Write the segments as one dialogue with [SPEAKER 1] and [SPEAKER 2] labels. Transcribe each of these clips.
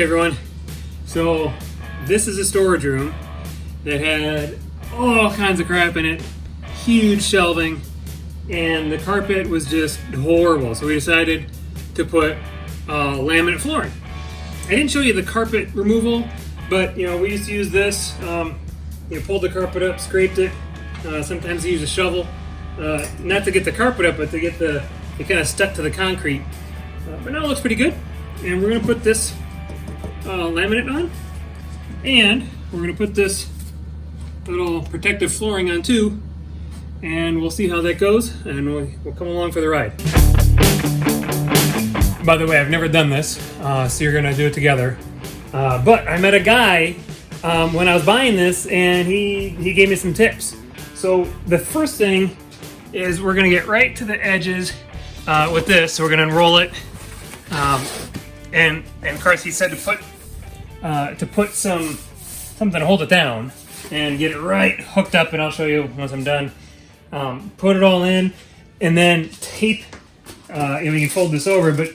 [SPEAKER 1] Hey everyone, so this is a storage room that had all kinds of crap in it, huge shelving, and the carpet was just horrible. So we decided to put laminate flooring. I didn't show you the carpet removal, but we used to use this. Pulled the carpet up, scraped it. Sometimes you use a shovel, not to get the carpet up, but to get it kind of stuck to the concrete. But now it looks pretty good, and we're gonna put this laminate on, and we're going to put this little protective flooring on too, and we'll see how that goes, and we'll come along for the ride. By the way, I've never done this, so you're going to do it together, but I met a guy when I was buying this, and he gave me some tips. So the first thing is we're going to get right to the edges with this. So we're going to unroll it, and of course he said to put something to hold it down and get it right hooked up, and I'll show you once I'm done. Put it all in, and then tape. And we can fold this over, but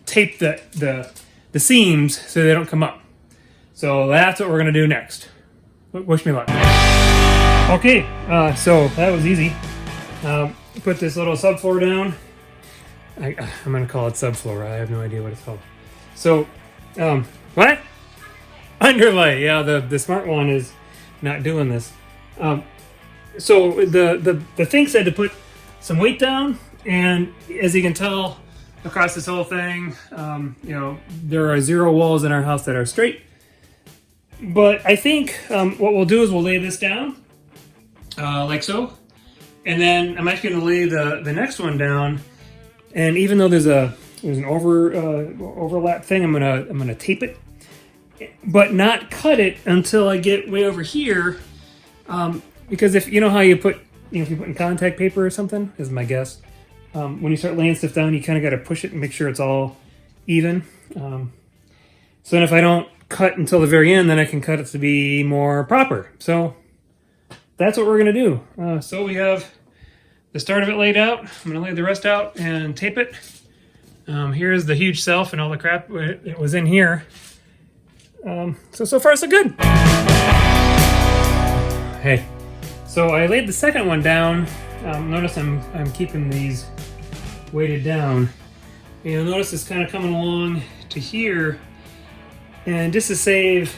[SPEAKER 1] tape the seams so they don't come up. So that's what we're gonna do next. Wish me luck. Okay, so that was easy. Put this little subfloor down. I'm gonna call it subfloor. I have no idea what it's called. So, what? Underlay. Yeah, the smart one is not doing this. So the thing said to put some weight down, and as you can tell across this whole thing, there are 0 walls in our house that are straight. But I think what we'll do is we'll lay this down like so, and then I'm actually going to lay the next one down. And even though there's an overlap thing, I'm gonna tape it, but not cut it until I get way over here, because if you know how you put, if you put in contact paper or something, is my guess. When you start laying stuff down, you kind of got to push it and make sure it's all even. So then if I don't cut until the very end, then I can cut it to be more proper. So that's what we're gonna do. So we have the start of it laid out. I'm gonna lay the rest out and tape it. Here's the huge shelf and all the crap it was in here. So far so good. Hey, so I laid the second one down. Notice I'm keeping these weighted down. You'll notice it's kind of coming along to here, and just to save,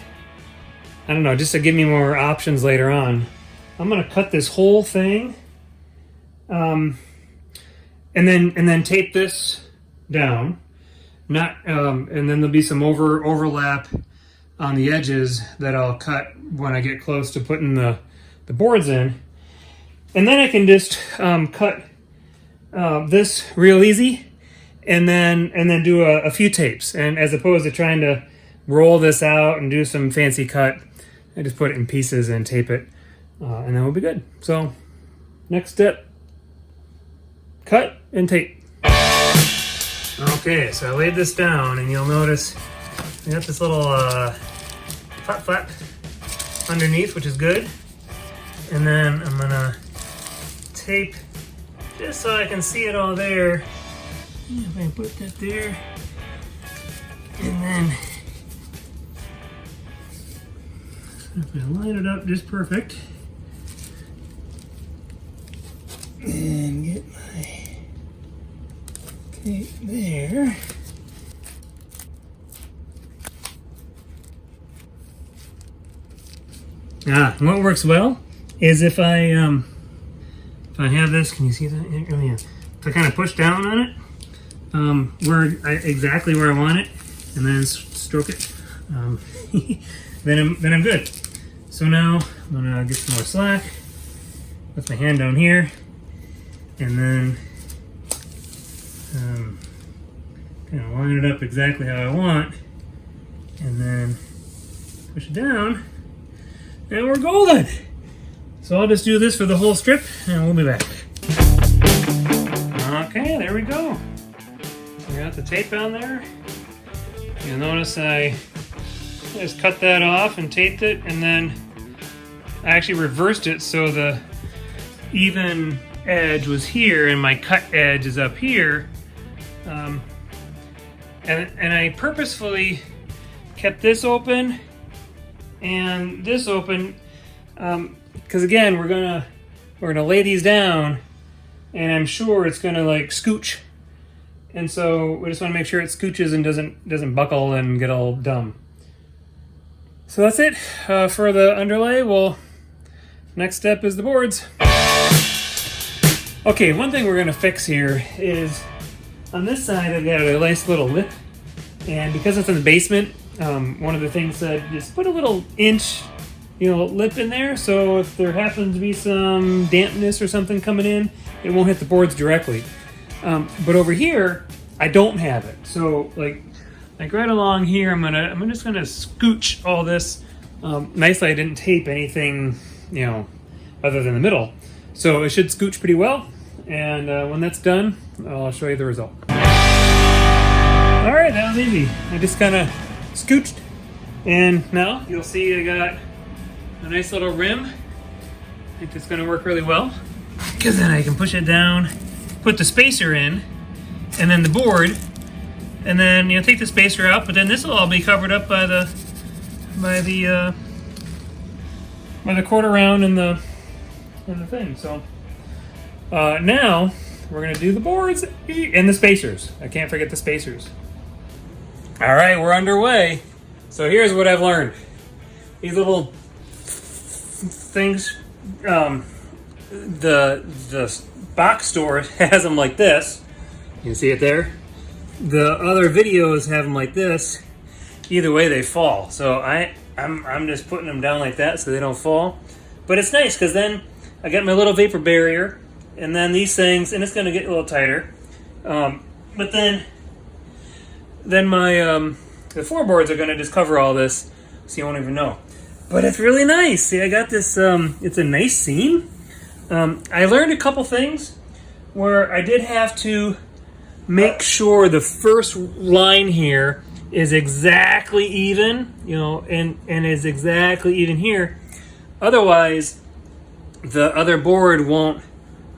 [SPEAKER 1] I don't know, just to give me more options later on, I'm gonna cut this whole thing, and then tape this down. And then there'll be some overlap on the edges that I'll cut when I get close to putting the boards in. And then I can just cut this real easy, and then do a few tapes. And as opposed to trying to roll this out and do some fancy cut, I just put it in pieces and tape it, and then we'll be good. So next step, cut and tape. Okay, so I laid this down, and you'll notice I got this little flap underneath, which is good. And then I'm gonna tape just so I can see it all there. If I put that there, and then if I line it up just perfect, and get my tape there. What works well is if I have this, can you see that? Oh yeah. If I kind of push down on it, exactly where I want it, and then stroke it, then I'm good. So now I'm gonna get some more slack with my hand down here, and then kind of line it up exactly how I want, and then push it down, and we're golden. So I'll just do this for the whole strip, and we'll be back. Okay, there we go. We got the tape on there. You'll notice I just cut that off and taped it, and then I actually reversed it so the even edge was here and my cut edge is up here. And I purposefully kept this open and this open, because again, we're gonna lay these down, and I'm sure it's gonna like scooch, and so we just want to make sure it scooches and doesn't buckle and get all dumb. So that's it for the underlay. Well, next step is the boards. Okay, one thing we're gonna fix here is on this side I've got a nice little lip, and because it's in the basement, one of the things said just put a little inch, lip in there, so if there happens to be some dampness or something coming in, it won't hit the boards directly. But over here, I don't have it. So like right along here, I'm just gonna scooch all this. Nicely, I didn't tape anything, other than the middle, so it should scooch pretty well. And when that's done, I'll show you the result. All right, that was easy. I just kind of scooched, and now you'll see I got a nice little rim. I think it's gonna work really well, because then I can push it down, put the spacer in, and then the board, and then take the spacer out. But then this will all be covered up by the quarter round and the thing. So now we're gonna do the boards and the spacers. I can't forget the spacers. All right, we're underway. So here's what I've learned. These little things, the box store has them like this. You can see it there. The other videos have them like this. Either way, they fall. So I'm just putting them down like that so they don't fall. But it's nice because then I got my little vapor barrier, and then these things, and it's going to get a little tighter. But then my the floorboards are going to just cover all this, so you won't even know. But it's really nice. See, I got this. It's a nice seam. I learned a couple things where I did have to make sure the first line here is exactly even, and is exactly even here. Otherwise, the other board won't.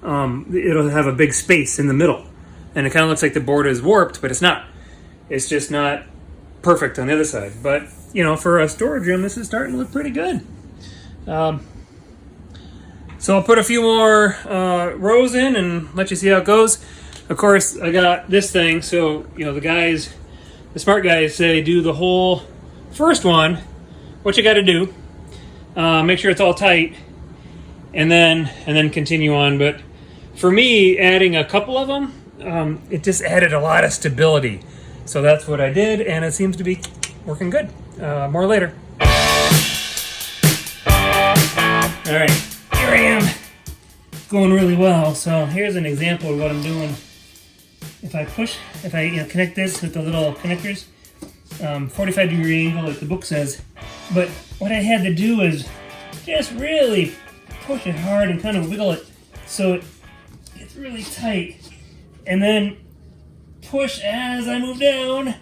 [SPEAKER 1] It'll have a big space in the middle, and it kind of looks like the board is warped, but it's not. It's just not perfect on the other side. But for a storage room, this is starting to look pretty good. So I'll put a few more rows in and let you see how it goes. Of course, I got this thing, so the smart guys say do the whole first one. What you got to do, make sure it's all tight, and then continue on. But for me, adding a couple of them, it just added a lot of stability. So that's what I did, and it seems to be working good. More later. All right, here I am. Going really well. So here's an example of what I'm doing. If I connect this with the little connectors, 45-degree angle, like the book says. But what I had to do is just really push it hard and kind of wiggle it so it's really tight, and then push as I move down,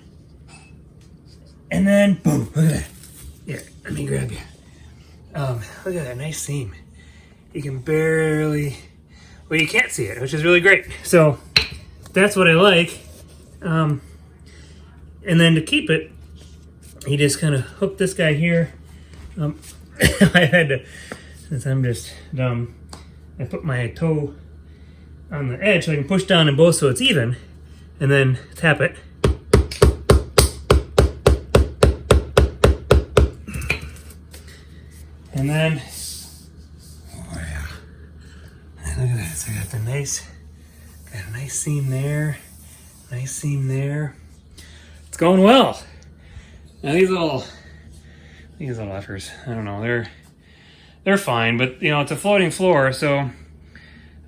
[SPEAKER 1] and then boom! Look at that. Here, let me grab you. Look at that nice seam. You can barely, well, you can't see it, which is really great. So that's what I like. And then to keep it, you just kind of hook this guy here. I had to, since I'm just dumb, I put my toe on the edge so I can push down in both so it's even, and then tap it. And then, oh yeah, and look at that. So I got a nice seam there, nice seam there. It's going well. Now these little effers, I don't know, they're fine, but it's a floating floor, so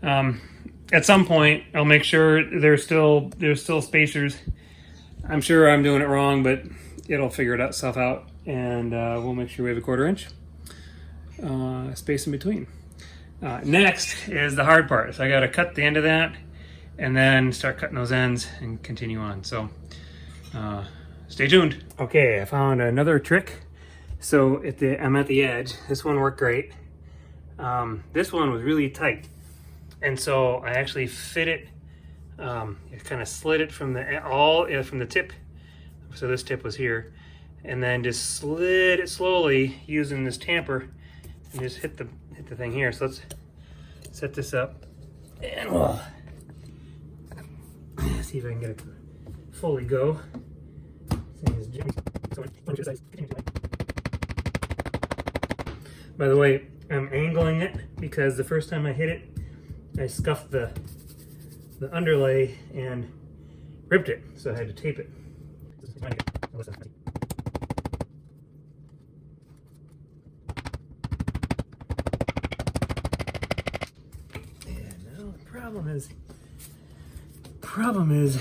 [SPEAKER 1] at some point I'll make sure there's still spacers. I'm sure I'm doing it wrong, but it'll figure itself out, and we'll make sure we have a 1/4 inch space in between. Next is the hard part. So I got to cut the end of that and then start cutting those ends and continue on. So stay tuned. Okay, I found another trick. So I'm at the edge. This one worked great. This one was really tight, and so I actually fit it. Kind of slid it from the tip. So this tip was here, and then just slid it slowly using this tamper and just hit the thing here. So let's set this up and we'll see if I can get it to fully go. By the way, I'm angling it because the first time I hit it, I scuffed the underlay and ripped it, so I had to tape it. And now the problem is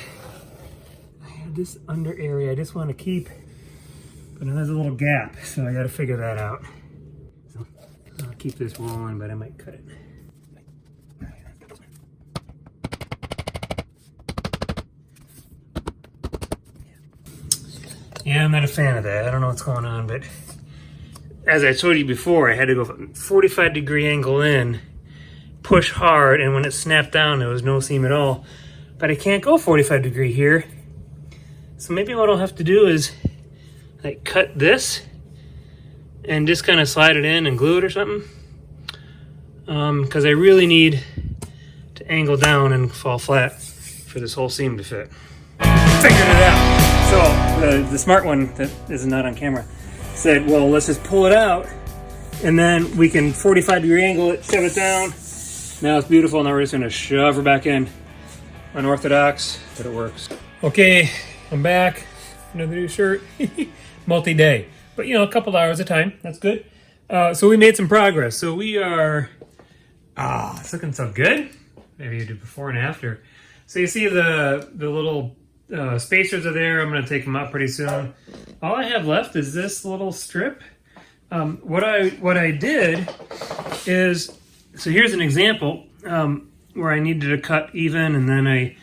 [SPEAKER 1] I have this under area I just want to keep, but it has a little gap, so I got to figure that out. So I'll keep this rolling, but I might cut it. Yeah, I'm not a fan of that. I don't know what's going on, but as I told you before, I had to go 45-degree angle in, push hard, and when it snapped down, there was no seam at all. But I can't go 45-degree here. So maybe what I'll have to do is like cut this and just kind of slide it in and glue it or something. Because I really need to angle down and fall flat for this whole seam to fit. Figured it out. So the smart one that is not on camera said, well, let's just pull it out and then we can 45-degree angle it, shove it down. Now it's beautiful. Now we're just gonna shove her back in. Unorthodox, but it works. Okay, I'm back. Another new shirt. Multi-day, but you know, a couple hours at a time. That's good. So we made some progress. So we are, it's looking so good. Maybe you do before and after. So you see the little spacers are there. I'm going to take them out pretty soon. All I have left is this little strip. What I did is, so here's an example where I needed to cut even, and then I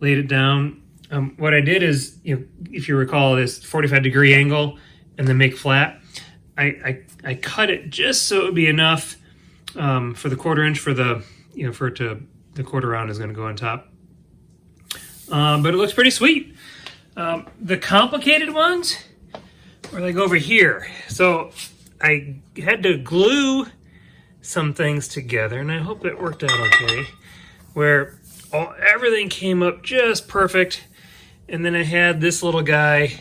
[SPEAKER 1] laid it down. What I did is, you know, if you recall this 45-degree angle and then make flat, I cut it just so it would be enough for the 1/4 inch for the, you know, for it to, the quarter round is going to go on top. But it looks pretty sweet. The complicated ones are like over here. So I had to glue some things together, and I hope it worked out okay, where everything came up just perfect. And then I had this little guy,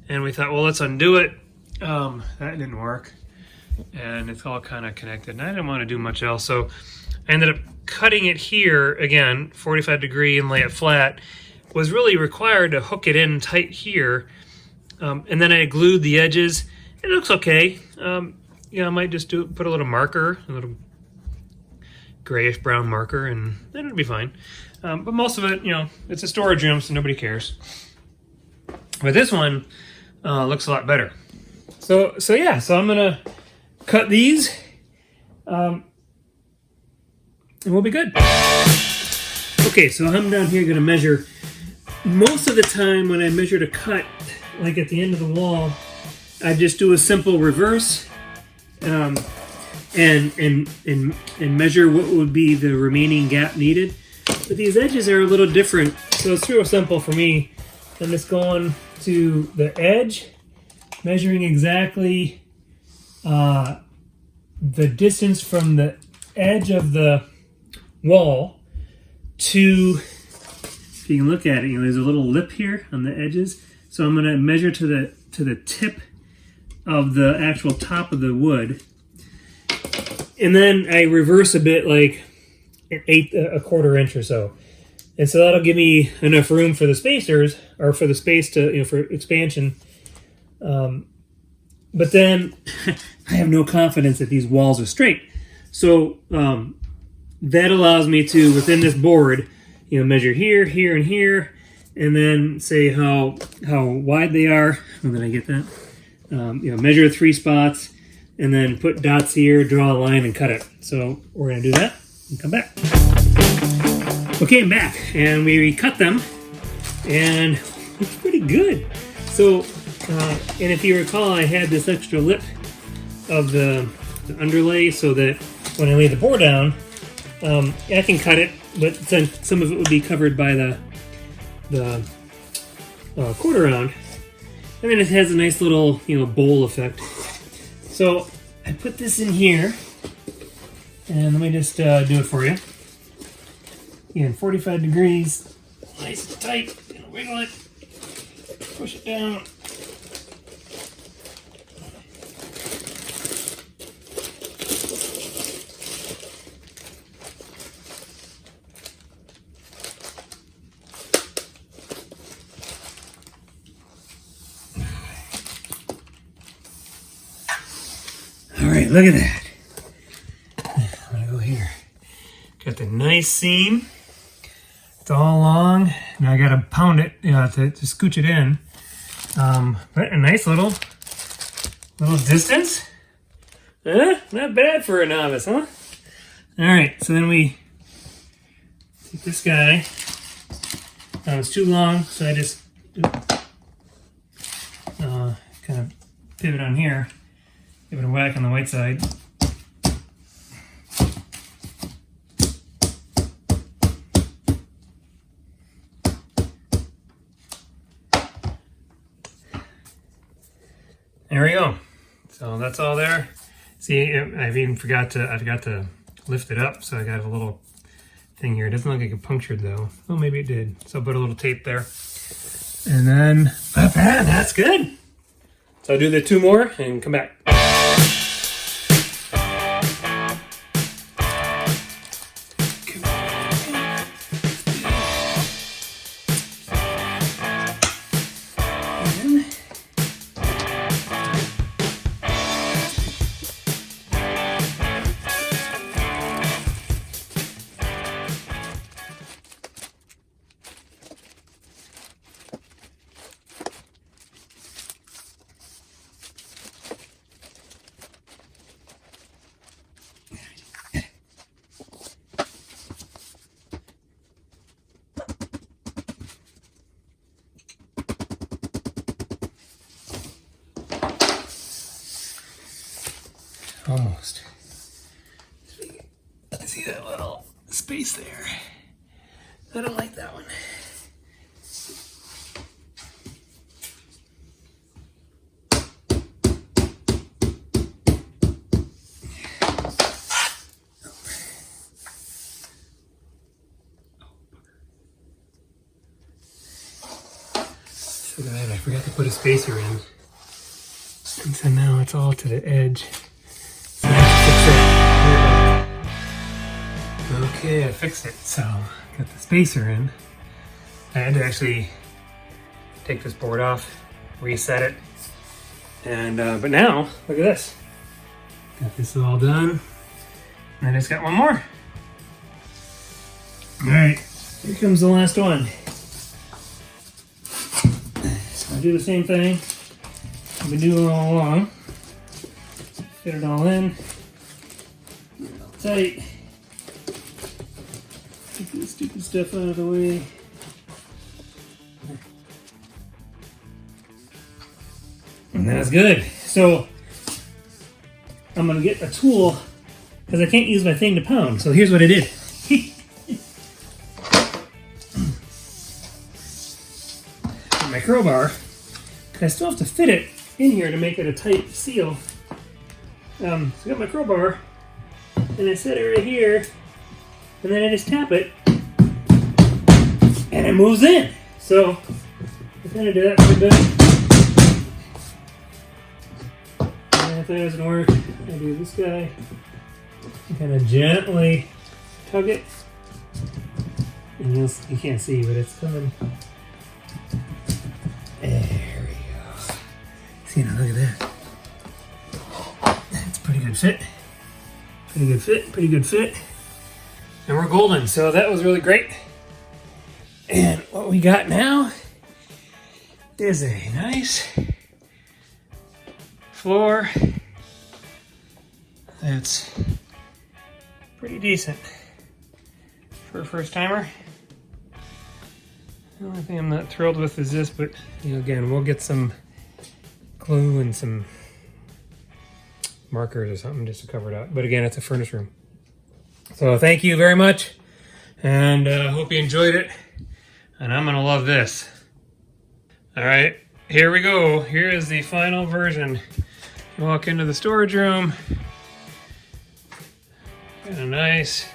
[SPEAKER 1] and we thought, well, let's undo it. That didn't work. And it's all kind of connected. And I didn't want to do much else. So I ended up cutting it here, again, 45-degree and lay it flat. Was really required to hook it in tight here. And then I glued the edges. It looks okay. Yeah, I might just put a little marker, a little grayish brown marker, and then it'll be fine. But most of it, you know, it's a storage room, so nobody cares. But this one looks a lot better. So yeah, so I'm gonna cut these, and we'll be good. Okay, so I'm down here gonna measure. Most of the time when I measure to cut, like at the end of the wall, I just do a simple reverse and measure what would be the remaining gap needed. But these edges are a little different, so it's real simple for me. I'm just going to the edge, measuring exactly the distance from the edge of the wall to, if you can look at it, you know, there's a little lip here on the edges. So I'm going to measure to the tip of the actual top of the wood. And then I reverse a bit, like a 1/4 inch or so. And so that'll give me enough room for the spacers, or for the space to, you know, for expansion. But then I have no confidence that these walls are straight. So that allows me to, within this board, you know, measure here, here, and here, and then say how wide they are. And then I get that. You know, measure 3 spots, and then put dots here, draw a line, and cut it. So we're going to do that and come back. Okay, I'm back, and we cut them, and it's pretty good. So, and if you recall, I had this extra lip of the underlay so that when I lay the board down, I can cut it, but then some of it would be covered by the 1/4 round. And then it has a nice little, bowl effect. So I put this in here, and let me just do it for you. Again, 45 degrees, nice and tight. Gonna wiggle it, push it down. All right, look at that. I'm gonna go here. Got the nice seam. It's all along. Now I gotta pound it, to scooch it in. But a nice little distance. Not bad for a novice, huh? All right, so then we take this guy. It's too long, so I just kind of pivot on here. Give it a whack on the white side. There we go. So that's all there. See, I forgot to lift it up, so I got a little thing here. It doesn't look like it punctured though. Oh, maybe it did. So I'll put a little tape there. And then, that's good. So I'll do the 2 more and come back. Almost. See that little space there? I don't like that one. Look at that, I forgot to put a spacer in. And so now it's all to the edge. So I have to fix it. Okay, I fixed it. So, got the spacer in. I had to actually take this board off, reset it. And, but now, look at this. Got this all done. And I just got one more. All right, here comes the last one. I'll do the same thing I've been doing all along. Fit it all in. Tight. Get this stupid stuff out of the way. And that's good. So I'm gonna get a tool because I can't use my thing to pound. So here's what I did. My crowbar, I still have to fit it in here to make it a tight seal. So I got my crowbar, and I set it right here, and then I just tap it, and it moves in. So I kind of do that for a bit. And if that doesn't work, I do this guy, and kind of gently tug it, and you can't see, but it's coming. There we go. See, now look at that. That's a pretty good fit. Pretty good fit, pretty good fit. And we're golden, so that was really great. And what we got now is a nice floor that's pretty decent for a first timer. The only thing I'm not thrilled with is this, but again, we'll get some glue and some markers or something just to cover it up. But again, it's a furnace room. So thank you very much, and hope you enjoyed it. And I'm gonna love this. All right, here we go. Here is the final version. Walk into the storage room. Got a nice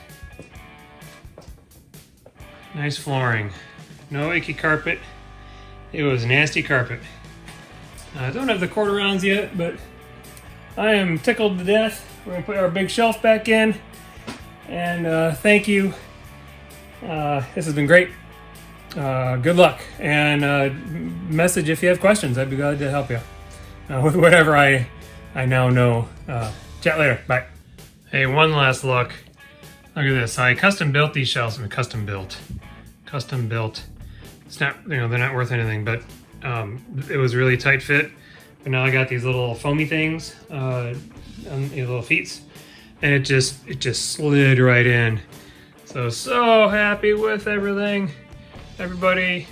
[SPEAKER 1] flooring. No icky carpet. It was nasty carpet. I don't have the quarter rounds yet, but I am tickled to death. We're gonna put our big shelf back in. And thank you. This has been great. Good luck. And message if you have questions. I'd be glad to help you with whatever I now know. Chat later. Bye. Hey, one last look. Look at this. I custom built these shelves. Custom built. It's not, you know, they're not worth anything, but it was really tight fit. But now I got these little foamy things on these little feet, and it just slid right in. So happy with everything. Everybody,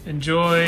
[SPEAKER 1] enjoy.